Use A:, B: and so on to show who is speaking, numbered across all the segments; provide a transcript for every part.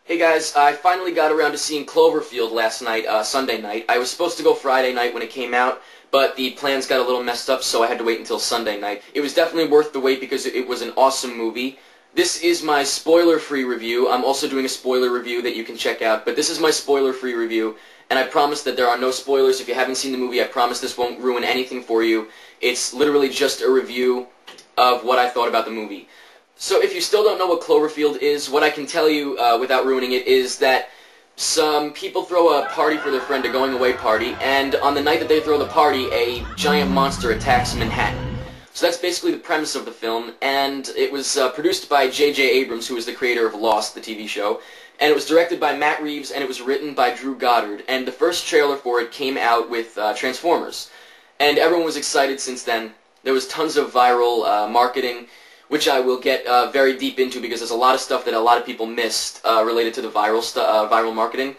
A: Hey guys, I finally got around to seeing Cloverfield last night, Sunday night. I was supposed to go Friday night when it came out, but the plans got a little messed up, so I had to wait until Sunday night. It was definitely worth the wait because it was an awesome movie. This is my spoiler-free review. I'm also doing a spoiler review that you can check out, but this is my spoiler-free review, and I promise that there are no spoilers. If you haven't seen the movie, I promise this won't ruin anything for you. It's literally just a review of what I thought about the movie. So if you still don't know what Cloverfield is, what I can tell you without ruining it is that some people throw a party for their friend, a going-away party, and on the night that they throw the party, a giant monster attacks Manhattan. So that's basically the premise of the film, and it was produced by J.J. Abrams, who is the creator of Lost, the TV show, and it was directed by Matt Reeves, and it was written by Drew Goddard, and the first trailer for it came out with Transformers, and everyone was excited since then. There was tons of viral marketing, which I will get very deep into because there's a lot of stuff that a lot of people missed related to the viral marketing,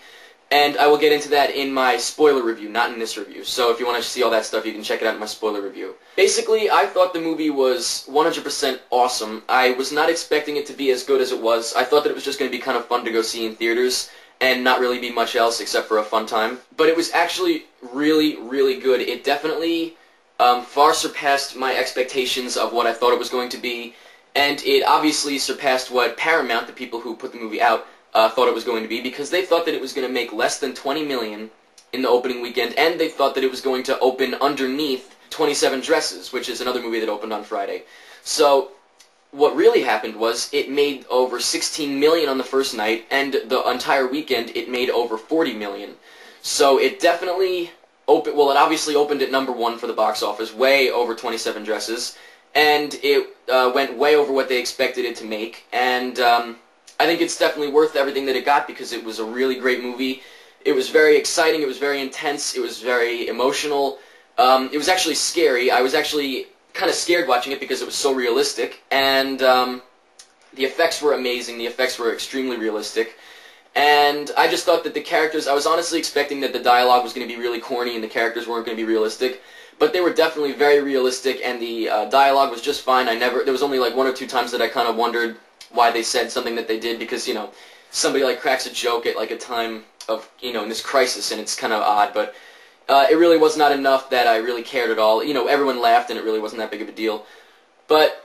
A: and I will get into that in my spoiler review, not in this review. So if you want to see all that stuff, you can check it out in my spoiler review. Basically, I thought the movie was 100% awesome. I was not expecting it to be as good as it was. I thought that it was just going to be kind of fun to go see in theaters and not really be much else except for a fun time. But it was actually really, really good. It definitely far surpassed my expectations of what I thought it was going to be, and it obviously surpassed what Paramount, the people who put the movie out, thought it was going to be, because they thought that it was going to make less than $20 million in the opening weekend, and they thought that it was going to open underneath 27 Dresses, which is another movie that opened on Friday. So what really happened was it made over $16 million on the first night, and the entire weekend it made over $40 million. So it definitely opened, well, it obviously opened at #1 for the box office, way over 27 Dresses, and it went way over what they expected it to make, and I think it's definitely worth everything that it got because it was a really great movie. It was very exciting, it was very intense, it was very emotional, it was actually scary. I was actually kind of scared watching it because it was so realistic, and the effects were amazing, the effects were extremely realistic, and I just thought that the characters, I was honestly expecting that the dialogue was going to be really corny and the characters weren't going to be realistic, but they were definitely very realistic, and the dialogue was just fine. There was only like one or two times that I kind of wondered why they said something that they did, because, you know, somebody like cracks a joke at like a time of, you know, in this crisis, and it's kind of odd, but it really was not enough that I really cared at all. You know, everyone laughed and it really wasn't that big of a deal. But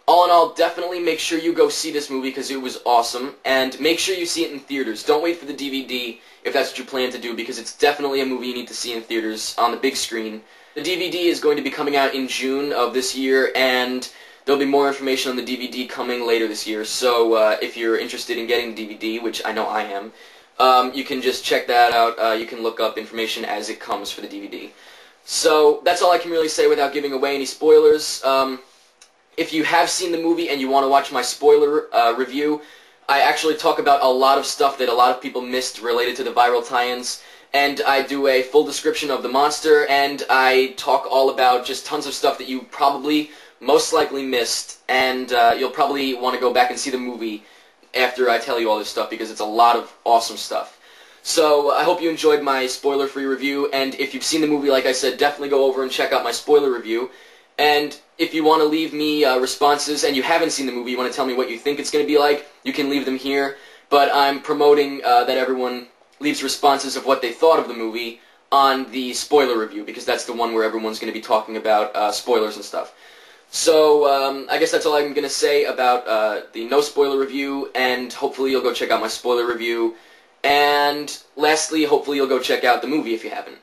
A: all in all, definitely make sure you go see this movie because it was awesome, and make sure you see it in theaters. Don't wait for the DVD if that's what you plan to do, because it's definitely a movie you need to see in theaters on the big screen. The DVD is going to be coming out in June of this year, and there'll be more information on the DVD coming later this year, so if you're interested in getting the DVD, which I know I am, you can just check that out. You can look up information as it comes for the DVD. So that's all I can really say without giving away any spoilers. If you have seen the movie and you want to watch my spoiler review, I actually talk about a lot of stuff that a lot of people missed related to the viral tie-ins, and I do a full description of the monster, and I talk all about just tons of stuff that you probably most likely missed, and you'll probably want to go back and see the movie after I tell you all this stuff, because it's a lot of awesome stuff. So I hope you enjoyed my spoiler-free review, and if you've seen the movie, like I said, definitely go over and check out my spoiler review. And if you want to leave me responses, and you haven't seen the movie, you want to tell me what you think it's going to be like, you can leave them here. But I'm promoting that everyone leaves responses of what they thought of the movie on the spoiler review, because that's the one where everyone's going to be talking about spoilers and stuff. So I guess that's all I'm going to say about the no spoiler review, and hopefully you'll go check out my spoiler review. And lastly, hopefully you'll go check out the movie if you haven't.